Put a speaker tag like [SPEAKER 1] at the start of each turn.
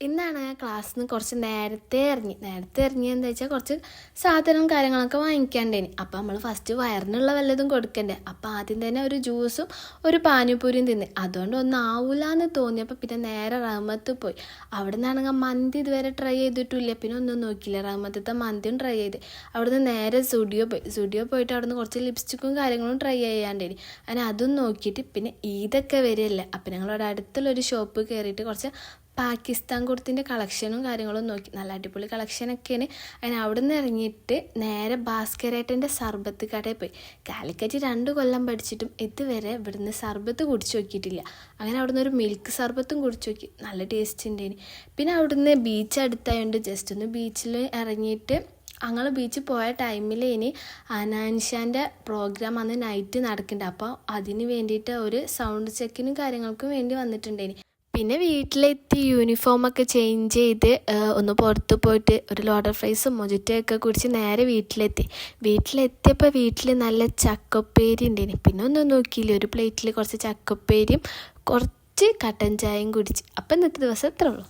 [SPEAKER 1] ഇന്നാണ് ഞാൻ ക്ലാസ്സിൽ നിന്ന് കുറച്ച് നേരത്തെ ഇറങ്ങിയെന്ന് വെച്ചാൽ കുറച്ച് സാധനവും കാര്യങ്ങളൊക്കെ വാങ്ങിക്കാണ്ടേനി. അപ്പോൾ നമ്മൾ ഫസ്റ്റ് വയറിനുള്ള വല്ലതും കൊടുക്കണ്ടേ. അപ്പോൾ ആദ്യം തന്നെ ഒരു ജ്യൂസും ഒരു പാനിപ്പൂരിയും തിന്ന്. അതുകൊണ്ട് ഒന്നും ആവില്ല എന്ന് തോന്നിയപ്പോൾ പിന്നെ നേരെ റഹ്മത്ത് പോയി. അവിടെ നിന്നാണെങ്കിൽ മന്തി ഇതുവരെ ട്രൈ ചെയ്തിട്ടില്ല. പിന്നെ ഒന്നും നോക്കിയില്ല, റഹ്മത്തത്തെ മന്തിയും ട്രൈ ചെയ്ത്. അവിടുന്ന് നേരെ സ്റ്റുഡിയോ പോയിട്ട് അവിടുന്ന് കുറച്ച് ലിപ്സ്റ്റിക്കും കാര്യങ്ങളും ട്രൈ ചെയ്യാണ്ടേനി. അങ്ങനെ അതും നോക്കിയിട്ട് പിന്നെ ഈദൊക്കെ വരികയല്ലേ. അപ്പം ഞങ്ങളവിടെ അടുത്തുള്ളൊരു ഷോപ്പ് കയറിയിട്ട് കുറച്ച് പാകിസ്ഥാൻ കുർത്തിൻ്റെ കളക്ഷനും കാര്യങ്ങളും നോക്കി. നല്ല അടിപൊളി കളക്ഷനൊക്കെയാണ്. അതിന് അവിടെ നിന്ന് ഇറങ്ങിയിട്ട് നേരെ ഭാസ്കരേട്ടൻ്റെ സർബത്ത് കടയിൽ പോയി. കാലിക്കറ്റ് 2 കൊല്ലം പഠിച്ചിട്ടും ഇതുവരെ ഇവിടുന്ന് സർബത്ത് കുടിച്ച് നോക്കിയിട്ടില്ല. അങ്ങനെ അവിടുന്ന് ഒരു മിൽക്ക് സർബത്തും കുടിച്ച് നോക്കി. നല്ല ടേസ്റ്റ് ഉണ്ടായിന്. പിന്നെ അവിടുന്ന് ബീച്ച് അടുത്തായതുകൊണ്ട് ജസ്റ്റ് ഒന്ന് ബീച്ചിൽ ഇറങ്ങിയിട്ട് ഞങ്ങൾ ബീച്ചിൽ പോയ ടൈമിൽ ഇനി അനാൻഷാൻ്റെ പ്രോഗ്രാം അന്ന് നൈറ്റ് നടക്കുന്നുണ്ട്. അപ്പോൾ അതിന് വേണ്ടിയിട്ട് ഒരു സൗണ്ട് ചെക്കിനും കാര്യങ്ങൾക്കും വേണ്ടി വന്നിട്ടുണ്ടേനി. പിന്നെ വീട്ടിലെത്തി യൂണിഫോമൊക്കെ ചേഞ്ച് ചെയ്ത് ഒന്ന് പുറത്ത് പോയിട്ട് ഒരു ലോഡർ ഫ്രൈസും മൊജിറ്റൊക്കെ കുടിച്ച് നേരെ വീട്ടിലെത്തിയപ്പോൾ വീട്ടിൽ നല്ല ചക്കപ്പേരി ഉണ്ടായിന്. പിന്നെ ഒന്നും നോക്കിയില്ല, ഒരു പ്ലേറ്റിൽ കുറച്ച് ചക്കപ്പേരിയും കുറച്ച് കട്ടൻ ചായയും കുടിച്ച്. അപ്പം ഇന്നത്തെ ദിവസം ഇത്രേ ഉള്ളൂ.